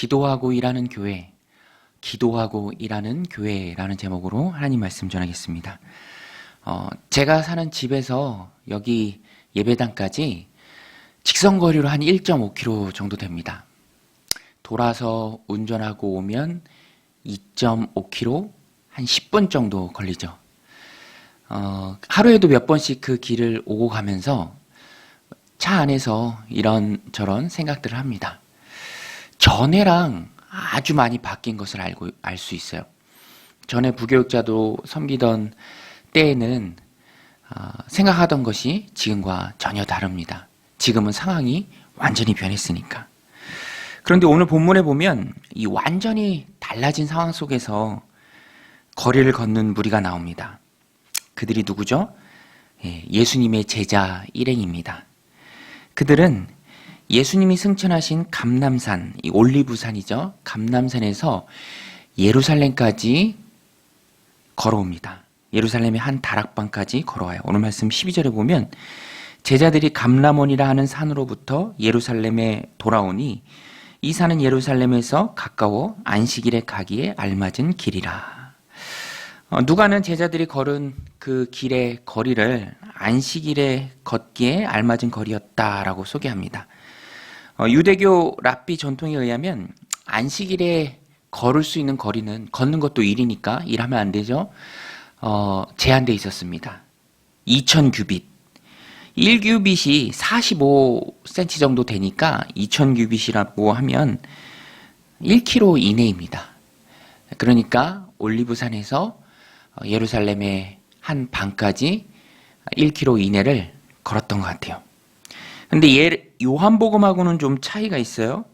기도하고 일하는 교회, 기도하고 일하는 교회라는 제목으로 하나님 말씀 전하겠습니다. 제가 사는 집에서 여기 예배당까지 직선거리로 한 1.5km 정도 됩니다. 돌아서 운전하고 오면 2.5km, 한 10분 정도 걸리죠. 하루에도 몇 번씩 그 길을 오고 가면서 차 안에서 이런저런 생각들을 합니다. 전에랑 아주 많이 바뀐 것을 알 수 있어요. 전에 부교육자도 섬기던 때에는 생각하던 것이 지금과 전혀 다릅니다. 지금은 상황이 완전히 변했으니까. 그런데 오늘 본문에 보면 이 완전히 달라진 상황 속에서 거리를 걷는 무리가 나옵니다. 그들이 누구죠? 예수님의 제자 일행입니다. 그들은 예수님이 승천하신 감람산, 이 올리브산이죠. 감람산에서 예루살렘까지 걸어옵니다. 예루살렘의 한 다락방까지 걸어와요. 오늘 말씀 12절에 보면 제자들이 감람원이라 하는 산으로부터 예루살렘에 돌아오니 이 산은 예루살렘에서 가까워 안식일에 가기에 알맞은 길이라. 누가는 제자들이 걸은 그 길의 거리를 안식일에 걷기에 알맞은 거리였다라고 소개합니다. 유대교 랍비 전통에 의하면 안식일에 걸을 수 있는 거리는 걷는 것도 일이니까 일하면 안 되죠. 제한돼 있었습니다. 2000규빗. 1규빗이 45cm 정도 되니까 2000규빗이라고 하면 1km 이내입니다. 그러니까 올리브산에서 예루살렘의 한 방까지 1km 이내를 걸었던 것 같아요. 근데 요한복음하고는 좀 차이가 있어요.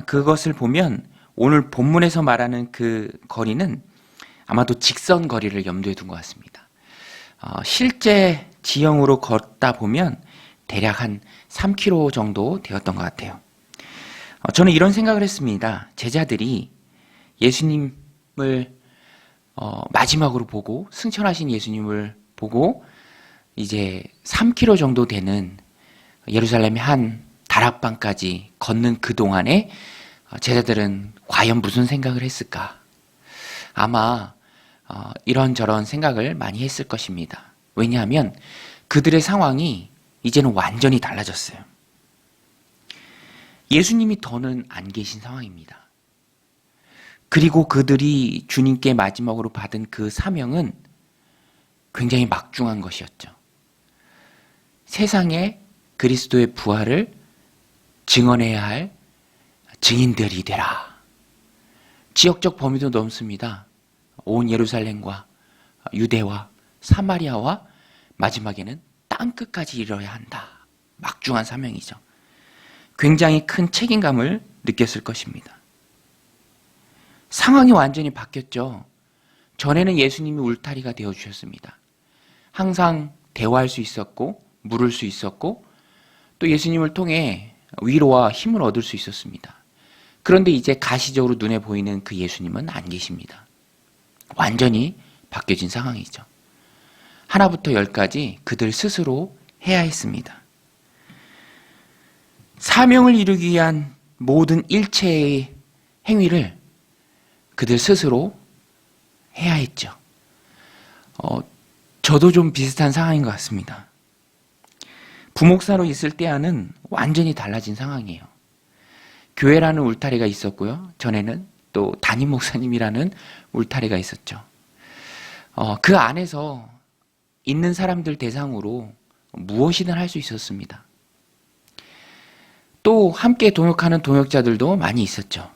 그것을 보면 오늘 본문에서 말하는 그 거리는 아마도 직선 거리를 염두에 둔 것 같습니다. 실제 지형으로 걷다 보면 대략 한 3km 정도 되었던 것 같아요. 저는 이런 생각을 했습니다. 제자들이 예수님을 마지막으로 보고 승천하신 예수님을 보고 이제 3km 정도 되는 예루살렘의 한 다락방까지 걷는 그 동안에 제자들은 과연 무슨 생각을 했을까? 아마 이런저런 생각을 많이 했을 것입니다. 왜냐하면 그들의 상황이 이제는 완전히 달라졌어요. 예수님이 더는 안 계신 상황입니다. 그리고 그들이 주님께 마지막으로 받은 그 사명은 굉장히 막중한 것이었죠. 세상에 그리스도의 부활을 증언해야 할 증인들이 되라. 지역적 범위도 넘습니다. 온 예루살렘과 유대와 사마리아와 마지막에는 땅끝까지 이르러야 한다. 막중한 사명이죠. 굉장히 큰 책임감을 느꼈을 것입니다. 상황이 완전히 바뀌었죠. 전에는 예수님이 울타리가 되어주셨습니다. 항상 대화할 수 있었고 물을 수 있었고 또 예수님을 통해 위로와 힘을 얻을 수 있었습니다. 그런데 이제 가시적으로 눈에 보이는 그 예수님은 안 계십니다. 완전히 바뀌어진 상황이죠. 하나부터 열까지 그들 스스로 해야 했습니다. 사명을 이루기 위한 모든 일체의 행위를 그들 스스로 해야 했죠. 저도 좀 비슷한 상황인 것 같습니다. 부목사로 있을 때와는 완전히 달라진 상황이에요. 교회라는 울타리가 있었고요. 전에는 또 담임 목사님이라는 울타리가 있었죠. 그 안에서 있는 사람들 대상으로 무엇이든 할 수 있었습니다. 또 함께 동역하는 동역자들도 많이 있었죠.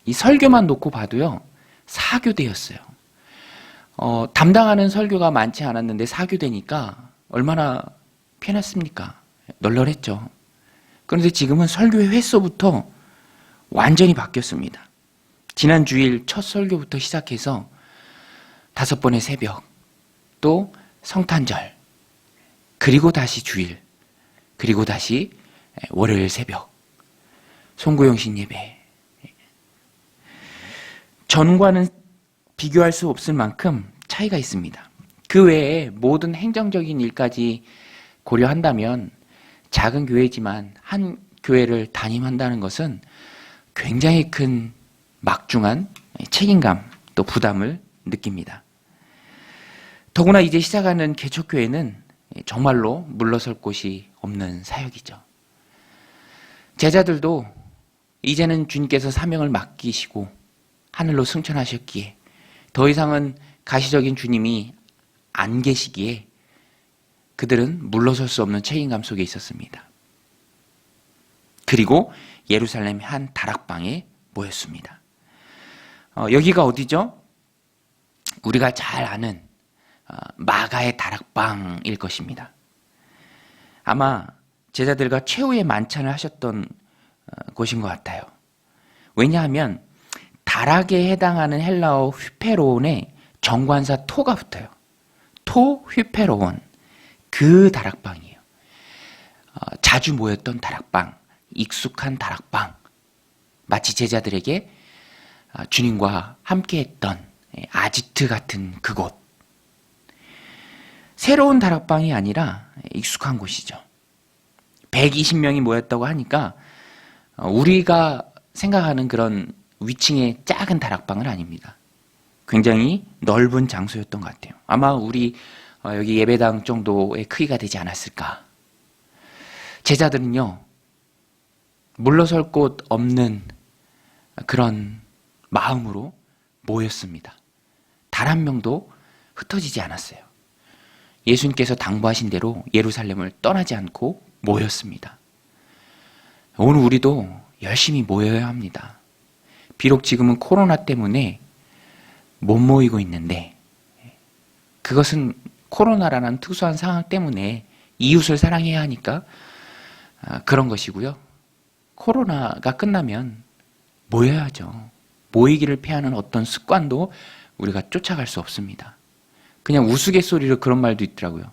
이 설교만 놓고 봐도요. 사교대였어요. 담당하는 설교가 많지 않았는데 사교대니까 얼마나 편했습니까? 널널했죠. 그런데 지금은 설교의 횟수부터 완전히 바뀌었습니다. 지난 주일 첫 설교부터 시작해서 5번의 새벽, 또 성탄절, 그리고 다시 주일, 그리고 다시 월요일 새벽, 송구영신 예배. 전과는 비교할 수 없을 만큼 차이가 있습니다. 그 외에 모든 행정적인 일까지 고려한다면 작은 교회지만 한 교회를 담임한다는 것은 굉장히 큰 막중한 책임감 또 부담을 느낍니다. 더구나 이제 시작하는 개척교회는 정말로 물러설 곳이 없는 사역이죠. 제자들도 이제는 주님께서 사명을 맡기시고 하늘로 승천하셨기에 더 이상은 가시적인 주님이 안 계시기에 그들은 물러설 수 없는 책임감 속에 있었습니다. 그리고 예루살렘의 한 다락방에 모였습니다. 여기가 어디죠? 우리가 잘 아는 마가의 다락방일 것입니다. 아마 제자들과 최후의 만찬을 하셨던 곳인 것 같아요. 왜냐하면 다락에 해당하는 헬라어 휘페로온에 정관사 토가 붙어요. 토 휘페로온, 그 다락방이에요. 자주 모였던 다락방, 익숙한 다락방, 마치 제자들에게 주님과 함께했던 아지트 같은 그곳. 새로운 다락방이 아니라 익숙한 곳이죠. 120명이 모였다고 하니까 우리가 생각하는 그런 위층의 작은 다락방은 아닙니다. 굉장히 넓은 장소였던 것 같아요. 아마 우리 여기 예배당 정도의 크기가 되지 않았을까. 제자들은요, 물러설 곳 없는 그런 마음으로 모였습니다. 단 한 명도 흩어지지 않았어요. 예수님께서 당부하신 대로 예루살렘을 떠나지 않고 모였습니다. 오늘 우리도 열심히 모여야 합니다. 비록 지금은 코로나 때문에 못 모이고 있는데 그것은 코로나라는 특수한 상황 때문에 이웃을 사랑해야 하니까 그런 것이고요. 코로나가 끝나면 모여야죠. 모이기를 피하는 어떤 습관도 우리가 쫓아갈 수 없습니다. 그냥 우스갯소리로 그런 말도 있더라고요.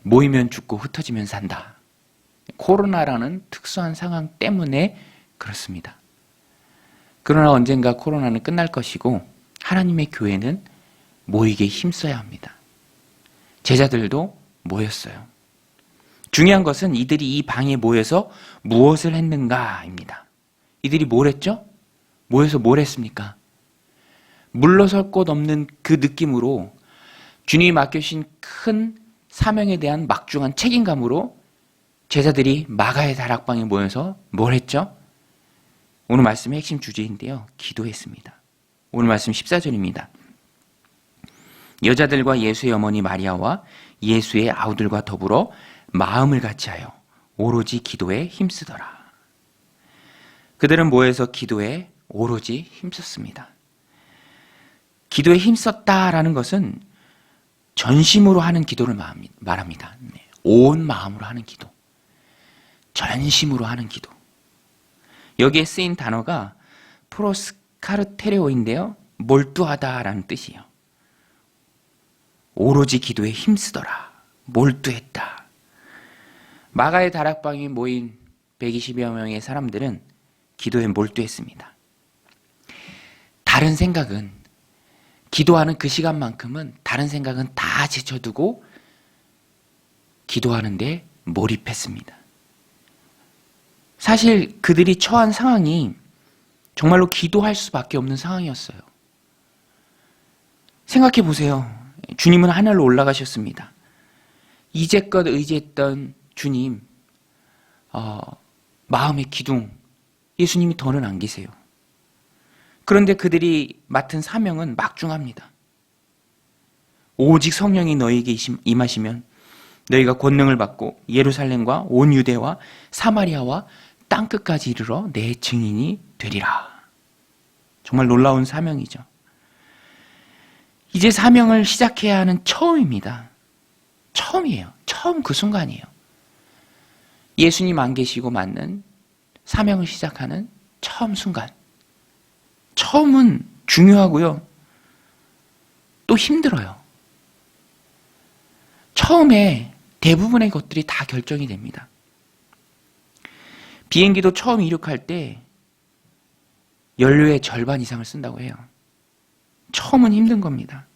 모이면 죽고 흩어지면 산다. 코로나라는 특수한 상황 때문에 그렇습니다. 그러나 언젠가 코로나는 끝날 것이고 하나님의 교회는 모이게 힘써야 합니다. 제자들도 모였어요. 중요한 것은 이들이 이 방에 모여서 무엇을 했는가입니다. 이들이 뭘 했죠? 모여서 뭘 했습니까? 물러설 곳 없는 그 느낌으로 주님이 맡겨주신 큰 사명에 대한 막중한 책임감으로 제자들이 마가의 다락방에 모여서 뭘 했죠? 오늘 말씀의 핵심 주제인데요. 기도했습니다. 오늘 말씀 14절입니다. 여자들과 예수의 어머니 마리아와 예수의 아우들과 더불어 마음을 같이하여 오로지 기도에 힘쓰더라. 그들은 모여서 기도에 오로지 힘썼습니다. 기도에 힘썼다라는 것은 전심으로 하는 기도를 말합니다. 온 마음으로 하는 기도. 전심으로 하는 기도. 여기에 쓰인 단어가 프로스카르테레오인데요. 몰두하다라는 뜻이에요. 오로지 기도에 힘쓰더라. 몰두했다. 마가의 다락방에 모인 120여 명의 사람들은 기도에 몰두했습니다. 다른 생각은, 기도하는 그 시간만큼은 다른 생각은 다 제쳐두고 기도하는데 몰입했습니다. 사실 그들이 처한 상황이 정말로 기도할 수밖에 없는 상황이었어요. 생각해 보세요. 주님은 하늘로 올라가셨습니다. 이제껏 의지했던 주님, 마음의 기둥, 예수님이 더는 안 계세요. 그런데 그들이 맡은 사명은 막중합니다. 오직 성령이 너희에게 임하시면 너희가 권능을 받고 예루살렘과 온 유대와 사마리아와 땅끝까지 이르러 내 증인이 되리라. 정말 놀라운 사명이죠. 이제 사명을 시작해야 하는 처음입니다. 처음이에요. 처음 그 순간이에요. 예수님 안 계시고 맞는 사명을 시작하는 처음 순간. 처음은 중요하고요. 또 힘들어요. 처음에 대부분의 것들이 다 결정이 됩니다. 비행기도 처음 이륙할 때 연료의 절반 이상을 쓴다고 해요. 처음은 힘든 겁니다.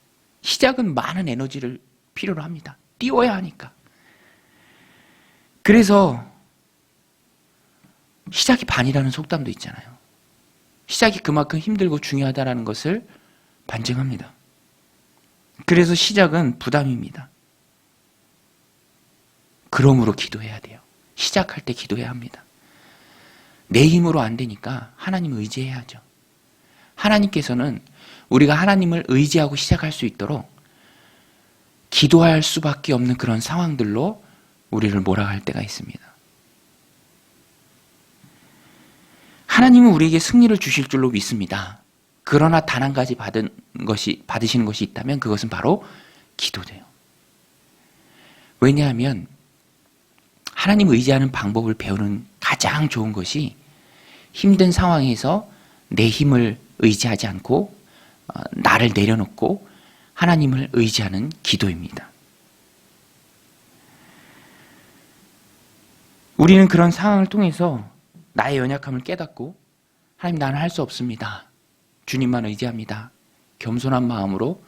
시작은 많은 에너지를 필요로 합니다. 띄워야 하니까. 그래서 시작이 반이라는 속담도 있잖아요. 시작이 그만큼 힘들고 중요하다는 것을 반증합니다. 그래서 시작은 부담입니다. 그러므로 기도해야 돼요. 시작할 때 기도해야 합니다. 내 힘으로 안 되니까 하나님을 의지해야죠. 하나님께서는 우리가 하나님을 의지하고 시작할 수 있도록 기도할 수밖에 없는 그런 상황들로 우리를 몰아갈 때가 있습니다. 하나님은 우리에게 승리를 주실 줄로 믿습니다. 그러나 단 한 가지 받으시는 것이 있다면 그것은 바로 기도돼요. 왜냐하면 하나님 의지하는 방법을 배우는 가장 좋은 것이 힘든 상황에서 내 힘을 의지하지 않고 나를 내려놓고 하나님을 의지하는 기도입니다. 우리는 그런 상황을 통해서 나의 연약함을 깨닫고 하나님, 나는 할 수 없습니다. 주님만 의지합니다. 겸손한 마음으로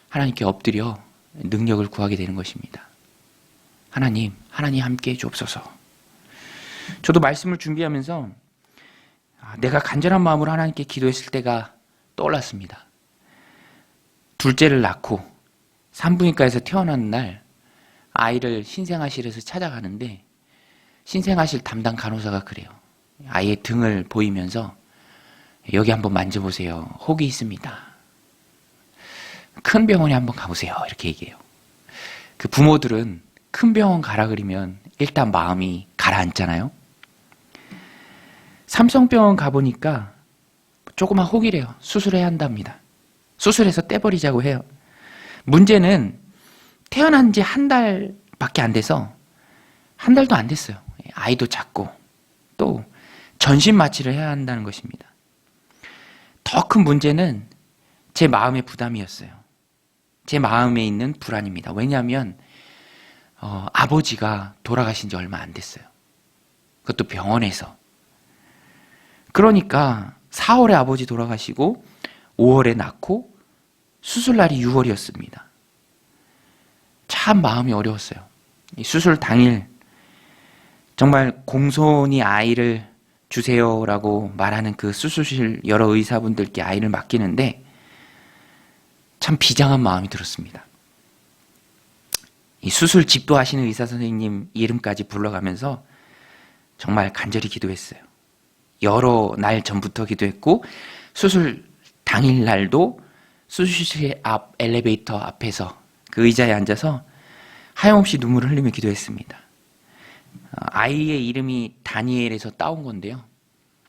하나님께 엎드려 능력을 구하게 되는 것입니다. 하나님 함께해 주옵소서. 저도 말씀을 준비하면서 내가 간절한 마음으로 하나님께 기도했을 때가 떠올랐습니다. 둘째를 낳고 산부인과에서 태어난 날 아이를 신생아실에서 찾아가는데 신생아실 담당 간호사가 그래요. 아이의 등을 보이면서 여기 한번 만져보세요. 혹이 있습니다. 큰 병원에 한번 가보세요. 이렇게 얘기해요. 그 부모들은 큰 병원 가라 그러면 일단 마음이 가라앉잖아요. 삼성병원 가보니까 조그만 혹이래요. 수술해야 한답니다. 수술해서 떼버리자고 해요. 문제는 태어난 지 한 달밖에 안 돼서 한 달도 안 됐어요. 아이도 작고 또 전신 마취를 해야 한다는 것입니다. 더 큰 문제는 제 마음의 부담이었어요. 제 마음에 있는 불안입니다. 왜냐하면 아버지가 돌아가신 지 얼마 안 됐어요. 그것도 병원에서. 그러니까 4월에 아버지 돌아가시고 5월에 낳고 수술날이 6월이었습니다. 참 마음이 어려웠어요. 이 수술 당일 정말 공손히 아이를 주세요라고 말하는 그 수술실 여러 의사분들께 아이를 맡기는데 참 비장한 마음이 들었습니다. 이 수술 집도하시는 의사 선생님 이름까지 불러가면서 정말 간절히 기도했어요. 여러 날 전부터 기도했고 수술 당일 날도 수술실 앞 엘리베이터 앞에서 그 의자에 앉아서 하염없이 눈물을 흘리며 기도했습니다. 아이의 이름이 다니엘에서 따온 건데요.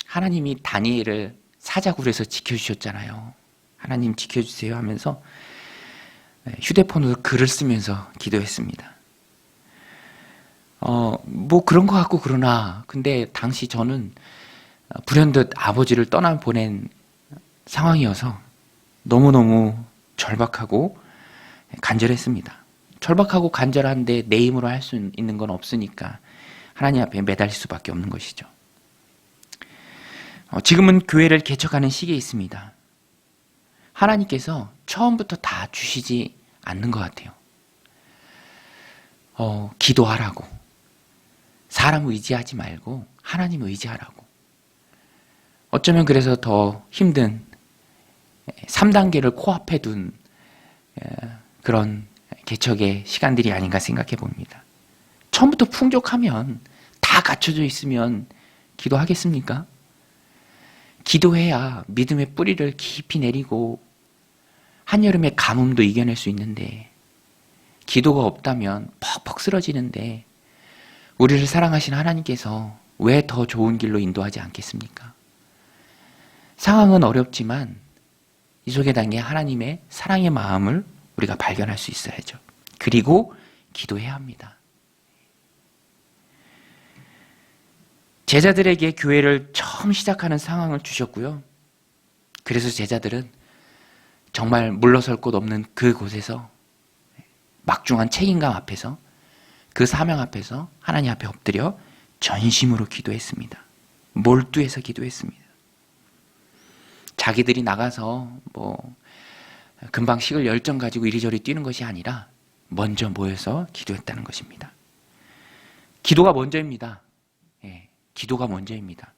하나님이 다니엘을 사자굴에서 지켜주셨잖아요. 하나님 지켜주세요 하면서 휴대폰으로 글을 쓰면서 기도했습니다. 뭐 그런 것 같고 그러나 근데 당시 저는 불현듯 아버지를 떠나보낸 상황이어서 너무너무 절박하고 간절했습니다. 절박하고 간절한데 내 힘으로 할 수 있는 건 없으니까 하나님 앞에 매달릴 수밖에 없는 것이죠. 지금은 교회를 개척하는 시기에 있습니다. 하나님께서 처음부터 다 주시지 않는 것 같아요. 기도하라고. 사람 의지하지 말고 하나님 의지하라고. 어쩌면 그래서 더 힘든 3단계를 코앞에 둔 그런 개척의 시간들이 아닌가 생각해 봅니다. 처음부터 풍족하면 다 갖춰져 있으면 기도하겠습니까? 기도해야 믿음의 뿌리를 깊이 내리고 한여름의 가뭄도 이겨낼 수 있는데 기도가 없다면 퍽퍽 쓰러지는데 우리를 사랑하시는 하나님께서 왜 더 좋은 길로 인도하지 않겠습니까? 상황은 어렵지만 이 속에 담긴 하나님의 사랑의 마음을 우리가 발견할 수 있어야죠. 그리고 기도해야 합니다. 제자들에게 교회를 처음 시작하는 상황을 주셨고요. 그래서 제자들은 정말 물러설 곳 없는 그곳에서 막중한 책임감 앞에서 그 사명 앞에서 하나님 앞에 엎드려 전심으로 기도했습니다. 몰두해서 기도했습니다. 자기들이 나가서 금방 식을 열정 가지고 이리저리 뛰는 것이 아니라 먼저 모여서 기도했다는 것입니다. 기도가 먼저입니다. 기도가 먼저입니다.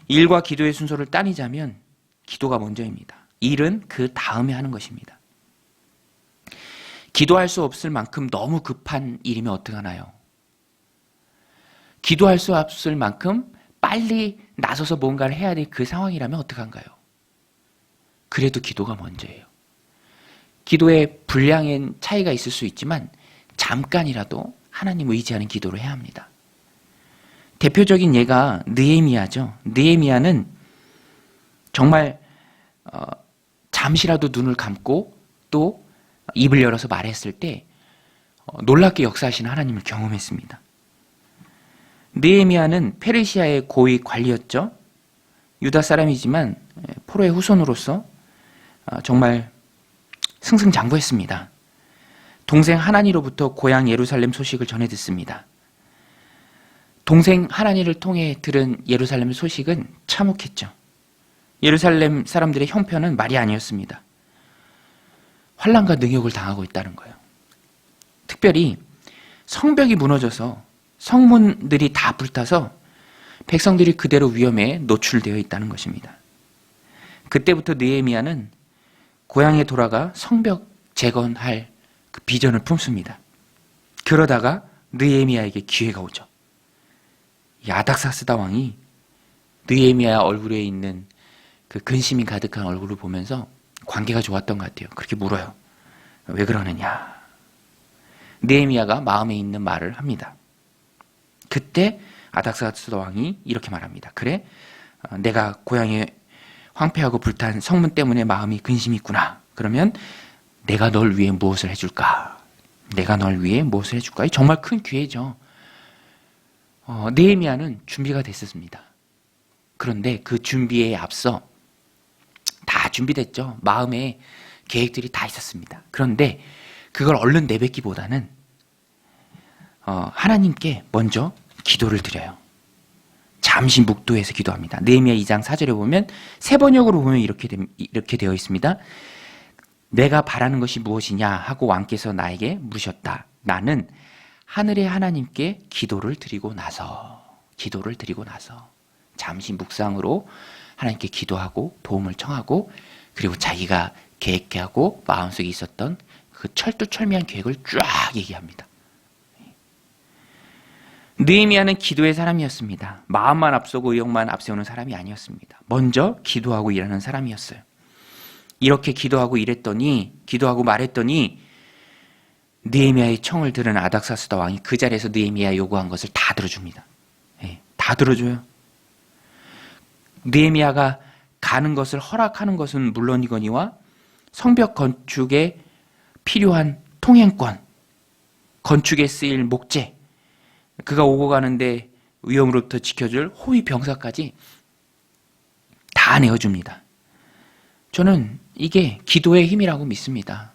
일과 기도의 순서를 따지자면 기도가 먼저입니다. 일은 그 다음에 하는 것입니다. 기도할 수 없을 만큼 너무 급한 일이면 어떡하나요? 기도할 수 없을 만큼 빨리 나서서 뭔가를 해야 될 그 상황이라면 어떡한가요? 그래도 기도가 먼저예요. 기도에 분량의 차이가 있을 수 있지만 잠깐이라도 하나님 의지하는 기도를 해야 합니다. 대표적인 예가 느헤미야죠. 느헤미야는 정말 잠시라도 눈을 감고 또 입을 열어서 말했을 때 놀랍게 역사하시는 하나님을 경험했습니다. 느헤미야는 페르시아의 고위 관리였죠. 유다 사람이지만 포로의 후손으로서 정말 승승장구했습니다. 동생 하나니로부터 고향 예루살렘 소식을 전해 듣습니다. 동생 하나니를 통해 들은 예루살렘 소식은 참혹했죠. 예루살렘 사람들의 형편은 말이 아니었습니다. 환난과 능욕을 당하고 있다는 거예요. 특별히 성벽이 무너져서 성문들이 다 불타서 백성들이 그대로 위험에 노출되어 있다는 것입니다. 그때부터 느헤미야는 고향에 돌아가 성벽 재건할 그 비전을 품습니다. 그러다가 느헤미야에게 기회가 오죠. 아닥사스다 왕이 느헤미야 얼굴에 있는 그 근심이 가득한 얼굴을 보면서 관계가 좋았던 것 같아요. 그렇게 물어요. 왜 그러느냐? 느헤미야가 마음에 있는 말을 합니다. 그때 아닥사스다 왕이 이렇게 말합니다. 그래, 내가 고향에 황폐하고 불탄 성문 때문에 마음이 근심이 있구나. 그러면 내가 널 위해 무엇을 해줄까? 내가 널 위해 무엇을 해줄까? 정말 큰 기회죠. 느헤미야는 준비가 됐었습니다. 그런데 그 준비에 앞서 다 준비됐죠. 마음에 계획들이 다 있었습니다. 그런데 그걸 얼른 내뱉기보다는 하나님께 먼저 기도를 드려요. 잠시 묵도해서 기도합니다. 느헤미야 2장 4절에 보면 세 번역으로 보면 이렇게 되어 있습니다. 내가 바라는 것이 무엇이냐 하고 왕께서 나에게 물으셨다. 나는 하늘의 하나님께 기도를 드리고 나서 잠시 묵상으로 하나님께 기도하고 도움을 청하고 그리고 자기가 계획하고 마음속에 있었던 그 철두철미한 계획을 쫙 얘기합니다. 느헤미야는 기도의 사람이었습니다. 마음만 앞서고 의욕만 앞세우는 사람이 아니었습니다. 먼저 기도하고 일하는 사람이었어요. 이렇게 기도하고 말했더니 느헤미야의 청을 들은 아닥사스다 왕이 그 자리에서 느헤미야 요구한 것을 다 들어줍니다. 다 들어줘요. 느헤미야가 가는 것을 허락하는 것은 물론이거니와 성벽 건축에 필요한 통행권, 건축에 쓰일 목재, 그가 오고 가는데 위험으로부터 지켜줄 호위 병사까지 다 내어줍니다. 저는 이게 기도의 힘이라고 믿습니다.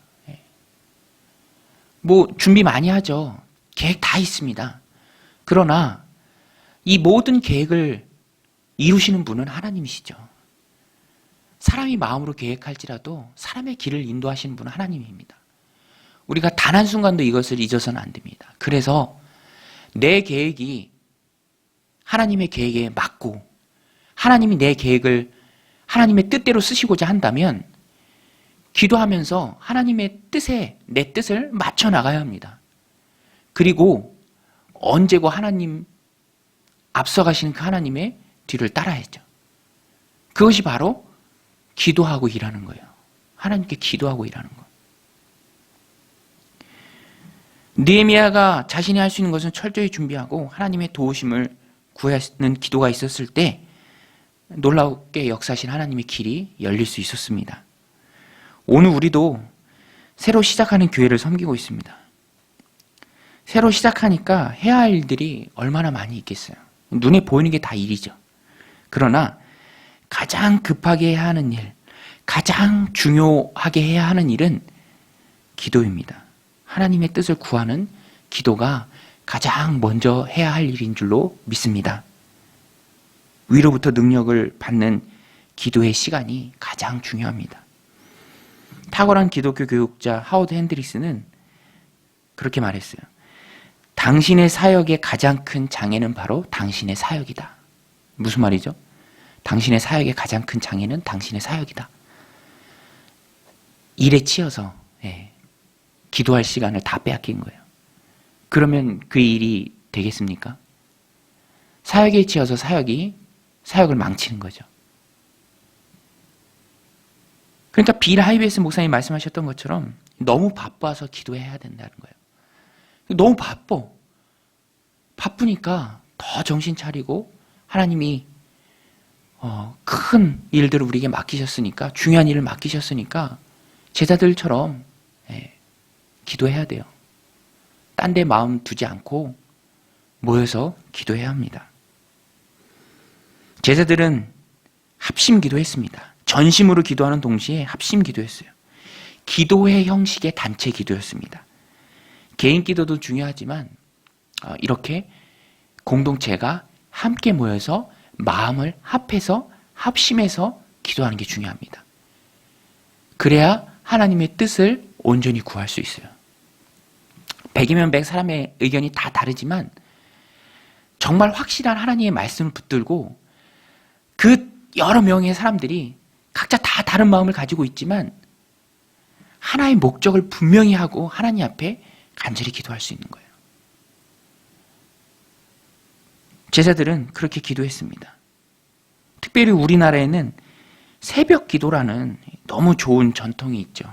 준비 많이 하죠. 계획 다 있습니다. 그러나 이 모든 계획을 이루시는 분은 하나님이시죠. 사람이 마음으로 계획할지라도 사람의 길을 인도하시는 분은 하나님입니다. 우리가 단 한순간도 이것을 잊어서는 안 됩니다. 그래서 내 계획이 하나님의 계획에 맞고 하나님이 내 계획을 하나님의 뜻대로 쓰시고자 한다면 기도하면서 하나님의 뜻에 내 뜻을 맞춰 나가야 합니다. 그리고 언제고 하나님 앞서가시는 그 하나님의 뒤를 따라야죠. 그것이 바로 기도하고 일하는 거예요. 하나님께 기도하고 일하는 거. 느헤미야가 자신이 할 수 있는 것은 철저히 준비하고 하나님의 도우심을 구하는 기도가 있었을 때 놀랍게 역사하신 하나님의 길이 열릴 수 있었습니다. 오늘 우리도 새로 시작하는 교회를 섬기고 있습니다. 새로 시작하니까 해야 할 일들이 얼마나 많이 있겠어요. 눈에 보이는 게 다 일이죠. 그러나 가장 급하게 해야 하는 일, 가장 중요하게 해야 하는 일은 기도입니다. 하나님의 뜻을 구하는 기도가 가장 먼저 해야 할 일인 줄로 믿습니다. 위로부터 능력을 받는 기도의 시간이 가장 중요합니다. 탁월한 기독교 교육자 하워드 핸드릭스는 그렇게 말했어요. 당신의 사역의 가장 큰 장애는 바로 당신의 사역이다. 무슨 말이죠? 당신의 사역의 가장 큰 장애는 당신의 사역이다. 일에 치여서 기도할 시간을 다 빼앗긴 거예요. 그러면 그 일이 되겠습니까? 사역에 치여서 사역을 망치는 거죠. 그러니까 빌 하이베이스 목사님 말씀하셨던 것처럼 너무 바빠서 기도해야 된다는 거예요. 너무 바쁘니까 더 정신 차리고 하나님이 큰 일들을 우리에게 맡기셨으니까, 중요한 일을 맡기셨으니까 제자들처럼 기도해야 돼요. 딴 데 마음 두지 않고 모여서 기도해야 합니다. 제자들은 합심 기도했습니다. 전심으로 기도하는 동시에 합심 기도했어요. 기도회 형식의 단체 기도였습니다. 개인 기도도 중요하지만 이렇게 공동체가 함께 모여서 마음을 합해서 합심해서 기도하는 게 중요합니다. 그래야 하나님의 뜻을 온전히 구할 수 있어요. 100이면 100 사람의 의견이 다 다르지만 정말 확실한 하나님의 말씀을 붙들고 그 여러 명의 사람들이 각자 다 다른 마음을 가지고 있지만 하나의 목적을 분명히 하고 하나님 앞에 간절히 기도할 수 있는 거예요. 제자들은 그렇게 기도했습니다. 특별히 우리나라에는 새벽 기도라는 너무 좋은 전통이 있죠.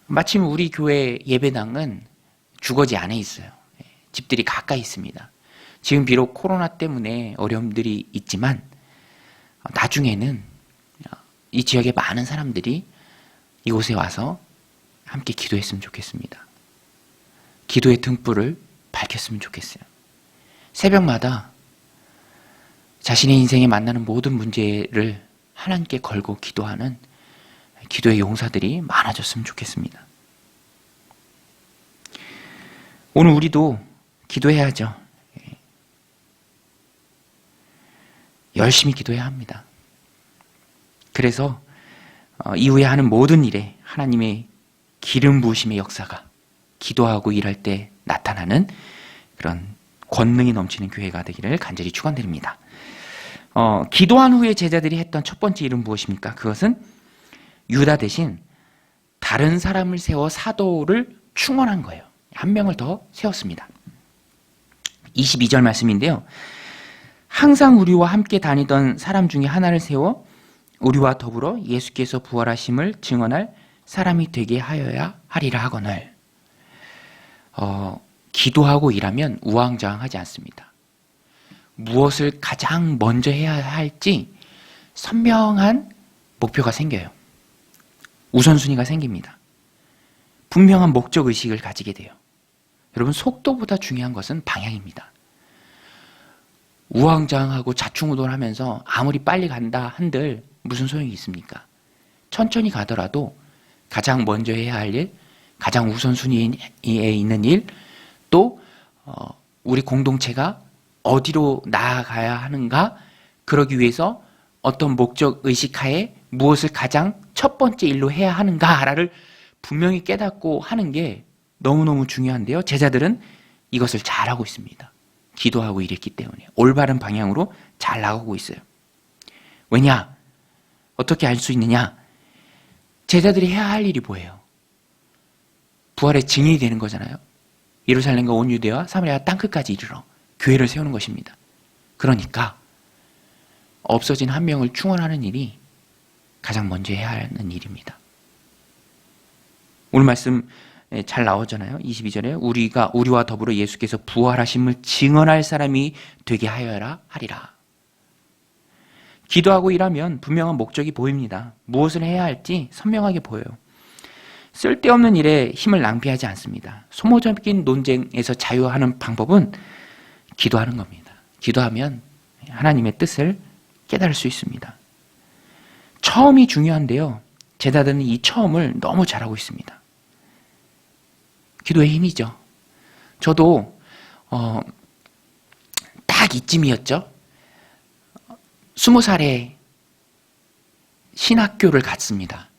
마침 우리 교회 예배당은 주거지 안에 있어요. 집들이 가까이 있습니다. 지금 비록 코로나 때문에 어려움들이 있지만 나중에는 이 지역의 많은 사람들이 이곳에 와서 함께 기도했으면 좋겠습니다. 기도의 등불을 밝혔으면 좋겠어요. 새벽마다 자신의 인생에 만나는 모든 문제를 하나님께 걸고 기도하는 기도의 용사들이 많아졌으면 좋겠습니다. 오늘 우리도 기도해야죠. 열심히 기도해야 합니다. 그래서 이후에 하는 모든 일에 하나님의 기름 부으심의 역사가 기도하고 일할 때 나타나는 그런 권능이 넘치는 교회가 되기를 간절히 축원드립니다. 기도한 후에 제자들이 했던 첫 번째 일은 무엇입니까? 그것은 유다 대신 다른 사람을 세워 사도를 충원한 거예요. 한 명을 더 세웠습니다. 22절 말씀인데요. 항상 우리와 함께 다니던 사람 중에 하나를 세워 우리와 더불어 예수께서 부활하심을 증언할 사람이 되게 하여야 하리라 하거늘. 기도하고 일하면 우왕좌왕하지 않습니다. 무엇을 가장 먼저 해야 할지 선명한 목표가 생겨요. 우선순위가 생깁니다. 분명한 목적의식을 가지게 돼요. 여러분, 속도보다 중요한 것은 방향입니다. 우왕좌왕하고 좌충우돌하면서 아무리 빨리 간다 한들 무슨 소용이 있습니까? 천천히 가더라도 가장 먼저 해야 할 일, 가장 우선순위에 있는 일, 또 우리 공동체가 어디로 나아가야 하는가, 그러기 위해서 어떤 목적의식하에 무엇을 가장 첫 번째 일로 해야 하는가를 분명히 깨닫고 하는 게 너무너무 중요한데요. 제자들은 이것을 잘하고 있습니다. 기도하고 일했기 때문에 올바른 방향으로 잘 나가고 있어요. 왜냐? 어떻게 알 수 있느냐? 제자들이 해야 할 일이 뭐예요? 부활의 증인이 되는 거잖아요. 예루살렘과 온 유대와 사마리아 땅끝까지 이르러 교회를 세우는 것입니다. 그러니까 없어진 한 명을 충원하는 일이 가장 먼저 해야 하는 일입니다. 오늘 말씀 잘 나오잖아요. 22절에 우리와 더불어 예수께서 부활하심을 증언할 사람이 되게 하여라 하리라. 기도하고 일하면 분명한 목적이 보입니다. 무엇을 해야 할지 선명하게 보여요. 쓸데없는 일에 힘을 낭비하지 않습니다. 소모적인 논쟁에서 자유하는 방법은 기도하는 겁니다. 기도하면 하나님의 뜻을 깨달을 수 있습니다. 처음이 중요한데요. 제자들은 이 처음을 너무 잘하고 있습니다. 기도의 힘이죠. 저도 딱 이쯤이었죠. 20살에 신학교를 갔습니다.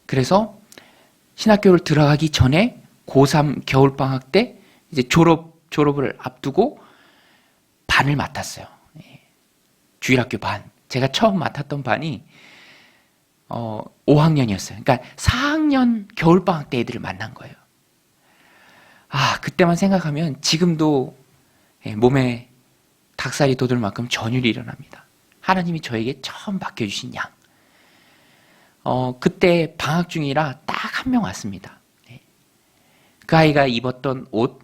그래서 신학교를 들어가기 전에 고3 겨울방학 때 이제 졸업을 앞두고 반을 맡았어요. 주일학교 반. 제가 처음 맡았던 반이 5학년이었어요. 그러니까 4학년 겨울방학 때 애들을 만난 거예요. 그때만 생각하면 지금도 몸에 닭살이 돋을 만큼 전율이 일어납니다. 하나님이 저에게 처음 맡겨주신 양. 그때 방학 중이라 딱 한 명 왔습니다. 그 아이가 입었던 옷,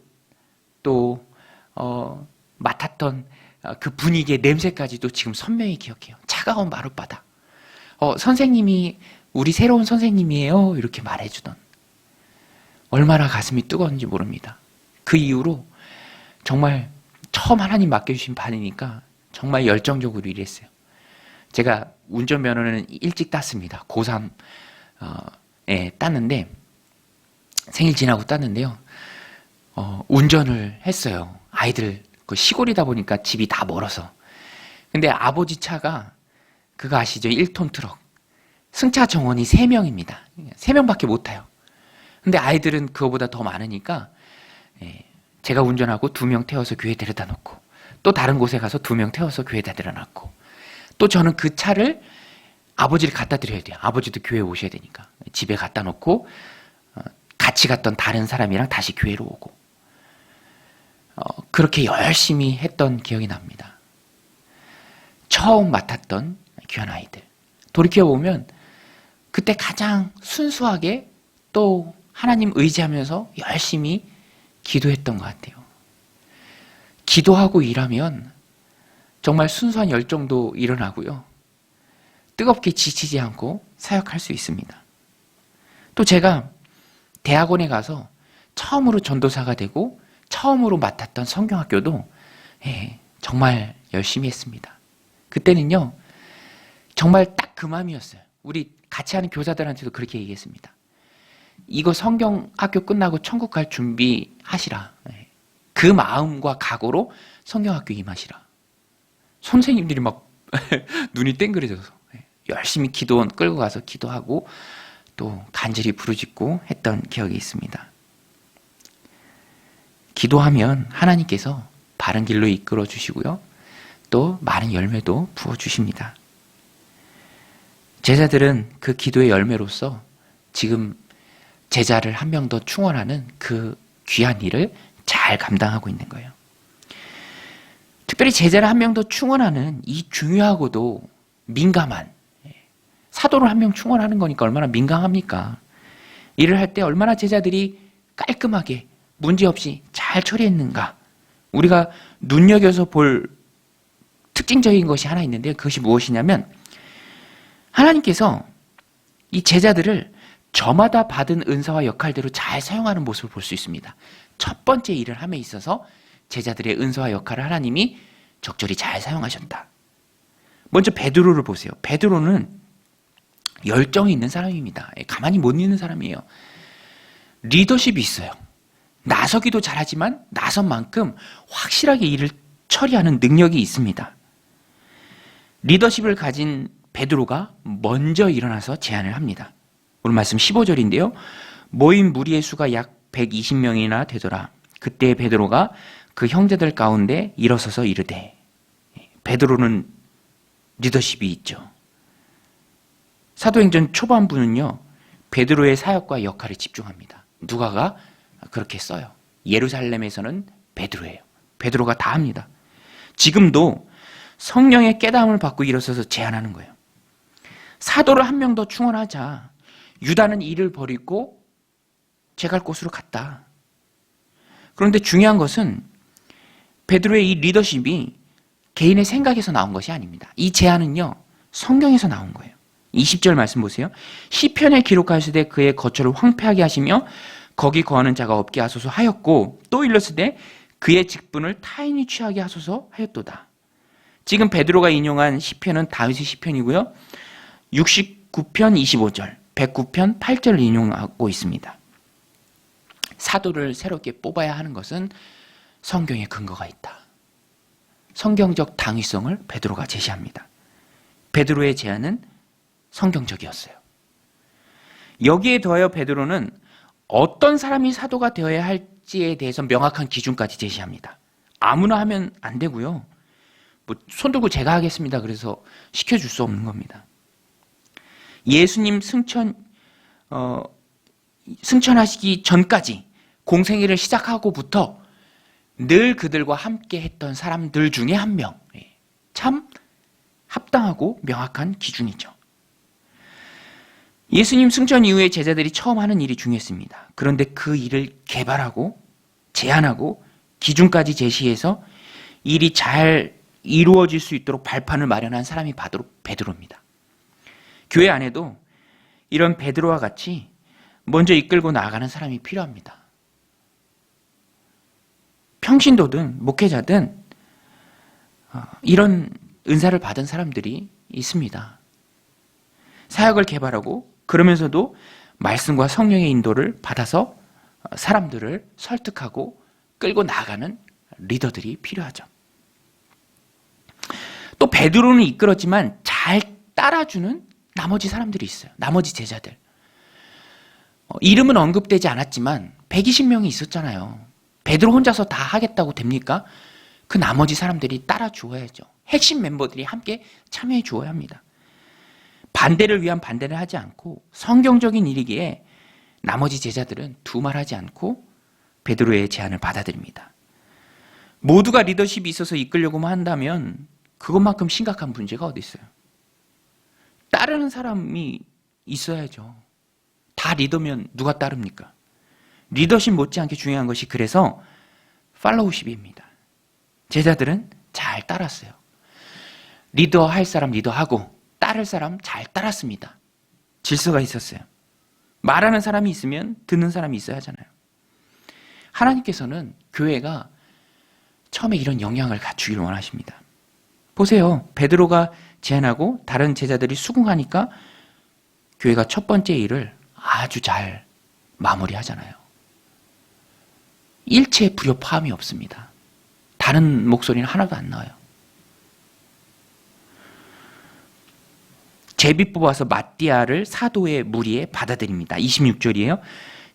또 맡았던 그 분위기의 냄새까지도 지금 선명히 기억해요. 차가운 마룻바닥. 선생님이 우리 새로운 선생님이에요. 이렇게 말해주던. 얼마나 가슴이 뜨거웠는지 모릅니다. 그 이후로 정말 처음 하나님 맡겨주신 반이니까 정말 열정적으로 일했어요. 제가 운전면허는 일찍 땄습니다. 고3 땄는데 생일 지나고 땄는데요. 운전을 했어요. 아이들 그 시골이다 보니까 집이 다 멀어서. 근데 아버지 차가 그거 아시죠? 1톤 트럭. 승차 정원이 3명입니다. 3명밖에 못 타요. 근데 아이들은 그거보다 더 많으니까 제가 운전하고 2명 태워서 교회 데려다 놓고 또 다른 곳에 가서 2명 태워서 교회에다 데려놨고 또 저는 그 차를 아버지를 갖다 드려야 돼요. 아버지도 교회에 오셔야 되니까. 집에 갖다 놓고 같이 갔던 다른 사람이랑 다시 교회로 오고 그렇게 열심히 했던 기억이 납니다. 처음 맡았던 귀한 아이들. 돌이켜보면 그때 가장 순수하게 또 하나님 의지하면서 열심히 기도했던 것 같아요. 기도하고 일하면 정말 순수한 열정도 일어나고요. 뜨겁게 지치지 않고 사역할 수 있습니다. 또 제가 대학원에 가서 처음으로 전도사가 되고 처음으로 맡았던 성경학교도 정말 열심히 했습니다. 그때는요. 정말 딱 그 마음이었어요. 우리 같이 하는 교사들한테도 그렇게 얘기했습니다. 이거 성경학교 끝나고 천국 갈 준비하시라. 그 마음과 각오로 성경학교 임하시라. 선생님들이 막 눈이 땡그레져서 열심히 기도원 끌고 가서 기도하고 또 간절히 부르짖고 했던 기억이 있습니다. 기도하면 하나님께서 바른 길로 이끌어 주시고요. 또 많은 열매도 부어 주십니다. 제자들은 그 기도의 열매로서 지금 제자를 한 명 더 충원하는 그 귀한 일을 잘 감당하고 있는 거예요. 특별히 제자를 한 명 더 충원하는 이 중요하고도 민감한 사도를 한 명 충원하는 거니까 얼마나 민감합니까? 일을 할 때 얼마나 제자들이 깔끔하게 문제없이 잘 처리했는가? 우리가 눈여겨서 볼 특징적인 것이 하나 있는데요. 그것이 무엇이냐면 하나님께서 이 제자들을 저마다 받은 은사와 역할대로 잘 사용하는 모습을 볼 수 있습니다. 첫 번째 일을 함에 있어서 제자들의 은사와 역할을 하나님이 적절히 잘 사용하셨다. 먼저 베드로를 보세요. 베드로는 열정이 있는 사람입니다. 가만히 못 있는 사람이에요. 리더십이 있어요. 나서기도 잘하지만 나선 만큼 확실하게 일을 처리하는 능력이 있습니다. 리더십을 가진 베드로가 먼저 일어나서 제안을 합니다. 오늘 말씀 15절인데요. 모인 무리의 수가 약 120명이나 되더라. 그때 베드로가 그 형제들 가운데 일어서서 이르되. 베드로는 리더십이 있죠. 사도행전 초반부는요. 베드로의 사역과 역할에 집중합니다. 누가가 그렇게 써요. 예루살렘에서는 베드로예요. 베드로가 다 합니다. 지금도 성령의 깨달음을 받고 일어서서 제안하는 거예요. 사도를 한 명 더 충원하자. 유다는 일을 버리고 제갈 곳으로 갔다. 그런데 중요한 것은 베드로의 이 리더십이 개인의 생각에서 나온 것이 아닙니다. 이 제안은요. 성경에서 나온 거예요. 20절 말씀 보세요. 시편에 기록하시되 그의 거처를 황폐하게 하시며 거기 거하는 자가 없게 하소서 하였고 또 일렀으되 그의 직분을 타인이 취하게 하소서 하였도다. 지금 베드로가 인용한 시편은 다윗의 시편이고요. 69편 25절, 109편 8절을 인용하고 있습니다. 사도를 새롭게 뽑아야 하는 것은 성경에 근거가 있다. 성경적 당위성을 베드로가 제시합니다. 베드로의 제안은 성경적이었어요. 여기에 더하여 베드로는 어떤 사람이 사도가 되어야 할지에 대해서 명확한 기준까지 제시합니다. 아무나 하면 안 되고요. 뭐 손 들고 제가 하겠습니다. 그래서 시켜줄 수 없는 겁니다. 예수님 승천하시기 전까지 공생애를 시작하고부터 늘 그들과 함께 했던 사람들 중에 한 명. 참 합당하고 명확한 기준이죠. 예수님 승천 이후에 제자들이 처음 하는 일이 중요했습니다. 그런데 그 일을 개발하고 제안하고 기준까지 제시해서 일이 잘 이루어질 수 있도록 발판을 마련한 사람이 바로 베드로입니다. 교회 안에도 이런 베드로와 같이 먼저 이끌고 나아가는 사람이 필요합니다. 평신도든 목회자든 이런 은사를 받은 사람들이 있습니다. 사역을 개발하고 그러면서도 말씀과 성령의 인도를 받아서 사람들을 설득하고 끌고 나가는 리더들이 필요하죠. 또 베드로는 이끌었지만 잘 따라주는 나머지 사람들이 있어요. 나머지 제자들. 이름은 언급되지 않았지만 120명이 있었잖아요. 베드로 혼자서 다 하겠다고 됩니까? 그 나머지 사람들이 따라주어야죠. 핵심 멤버들이 함께 참여해 주어야 합니다. 반대를 위한 반대를 하지 않고 성경적인 일이기에 나머지 제자들은 두말하지 않고 베드로의 제안을 받아들입니다. 모두가 리더십이 있어서 이끌려고만 한다면 그것만큼 심각한 문제가 어디 있어요? 따르는 사람이 있어야죠. 다 리더면 누가 따릅니까? 리더십 못지않게 중요한 것이 그래서 팔로우십입니다. 제자들은 잘 따랐어요. 리더할 사람 리더하고 따를 사람 잘 따랐습니다. 질서가 있었어요. 말하는 사람이 있으면 듣는 사람이 있어야 하잖아요. 하나님께서는 교회가 처음에 이런 영향을 갖추기를 원하십니다. 보세요. 베드로가 제안하고 다른 제자들이 수긍하니까 교회가 첫 번째 일을 아주 잘 마무리하잖아요. 일체 불협화음이 없습니다. 다른 목소리는 하나도 안 나와요. 제비 뽑아서 마띠아를 사도의 무리에 받아들입니다. 26절이에요.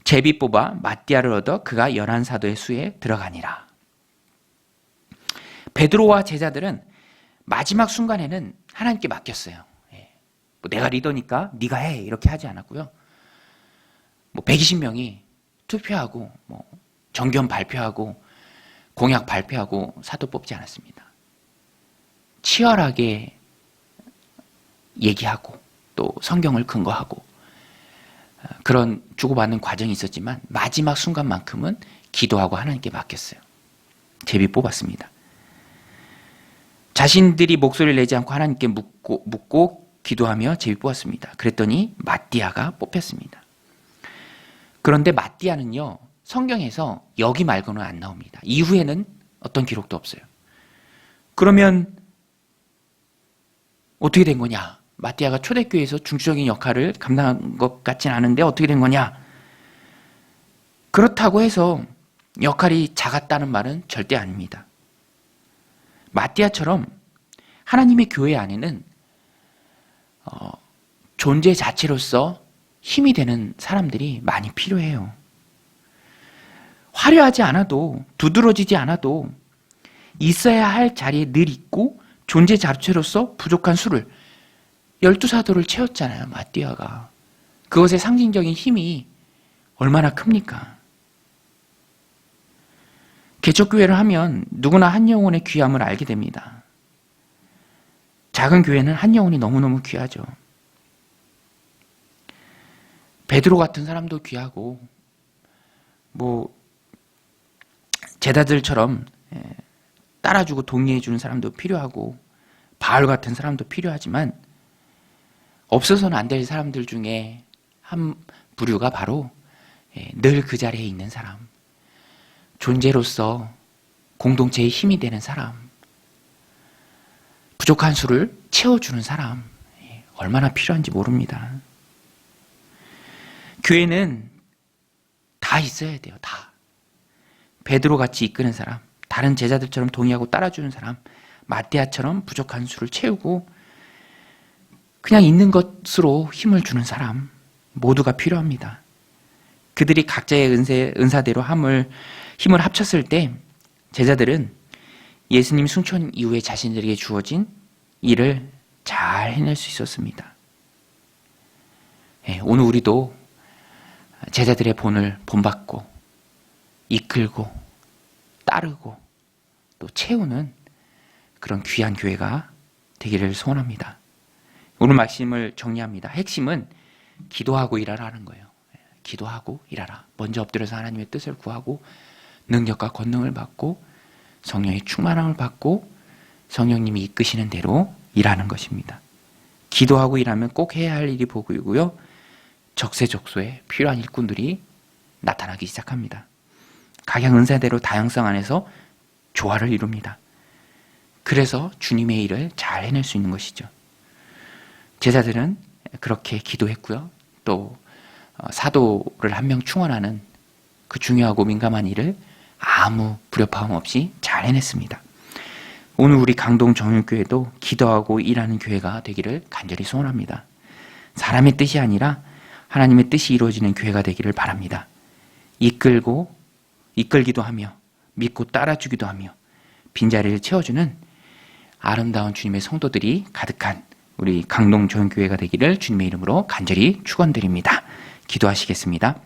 제비 뽑아 마띠아를 얻어 그가 11사도의 수에 들어가니라. 베드로와 제자들은 마지막 순간에는 하나님께 맡겼어요. 뭐 내가 리더니까 네가 해 이렇게 하지 않았고요. 뭐 120명이 투표하고 뭐 정견 발표하고 공약 발표하고 사도 뽑지 않았습니다. 치열하게 얘기하고 또 성경을 근거하고 그런 주고받는 과정이 있었지만 마지막 순간만큼은 기도하고 하나님께 맡겼어요. 제비 뽑았습니다. 자신들이 목소리를 내지 않고 하나님께 묻고 기도하며 제비 뽑았습니다. 그랬더니 마띠아가 뽑혔습니다. 그런데 마띠아는요, 성경에서 여기 말고는 안 나옵니다. 이후에는 어떤 기록도 없어요. 그러면 어떻게 된 거냐? 마띠아가 초대교회에서 중추적인 역할을 감당한 것 같진 않은데 어떻게 된 거냐? 그렇다고 해서 역할이 작았다는 말은 절대 아닙니다. 마띠아처럼 하나님의 교회 안에는 존재 자체로서 힘이 되는 사람들이 많이 필요해요. 화려하지 않아도 두드러지지 않아도 있어야 할 자리에 늘 있고 존재 자체로서 부족한 수를 12사도를 채웠잖아요. 마띠아가. 그것의 상징적인 힘이 얼마나 큽니까? 개척교회를 하면 누구나 한 영혼의 귀함을 알게 됩니다. 작은 교회는 한 영혼이 너무너무 귀하죠. 베드로 같은 사람도 귀하고 뭐 제자들처럼 따라주고 동의해주는 사람도 필요하고 바울 같은 사람도 필요하지만 없어서는 안 될 사람들 중에 한 부류가 바로 늘 그 자리에 있는 사람, 존재로서 공동체의 힘이 되는 사람, 부족한 수를 채워주는 사람, 얼마나 필요한지 모릅니다. 교회는 다 있어야 돼요. 다. 베드로같이 이끄는 사람, 다른 제자들처럼 동의하고 따라주는 사람, 마띠아처럼 부족한 수를 채우고 그냥 있는 것으로 힘을 주는 사람 모두가 필요합니다. 그들이 각자의 은사대로 힘을 합쳤을 때 제자들은 예수님 승천 이후에 자신들에게 주어진 일을 잘 해낼 수 있었습니다. 오늘 우리도 제자들의 본을 본받고 이끌고 따르고 또 채우는 그런 귀한 교회가 되기를 소원합니다. 오늘 말씀을 정리합니다. 핵심은 기도하고 일하라는 거예요. 기도하고 일하라. 먼저 엎드려서 하나님의 뜻을 구하고 능력과 권능을 받고 성령의 충만함을 받고 성령님이 이끄시는 대로 일하는 것입니다. 기도하고 일하면 꼭 해야 할 일이 보이고요. 적세적소에 필요한 일꾼들이 나타나기 시작합니다. 각양 은사대로 다양성 안에서 조화를 이룹니다. 그래서 주님의 일을 잘 해낼 수 있는 것이죠. 제자들은 그렇게 기도했고요. 또 사도를 한 명 충원하는 그 중요하고 민감한 일을 아무 불협화음 없이 잘 해냈습니다. 오늘 우리 강동 정육교회도 기도하고 일하는 교회가 되기를 간절히 소원합니다. 사람의 뜻이 아니라 하나님의 뜻이 이루어지는 교회가 되기를 바랍니다. 이끌기도 하며 믿고 따라주기도 하며 빈자리를 채워주는 아름다운 주님의 성도들이 가득한 우리 강동 정육교회가 되기를 주님의 이름으로 간절히 축원드립니다. 기도하시겠습니다.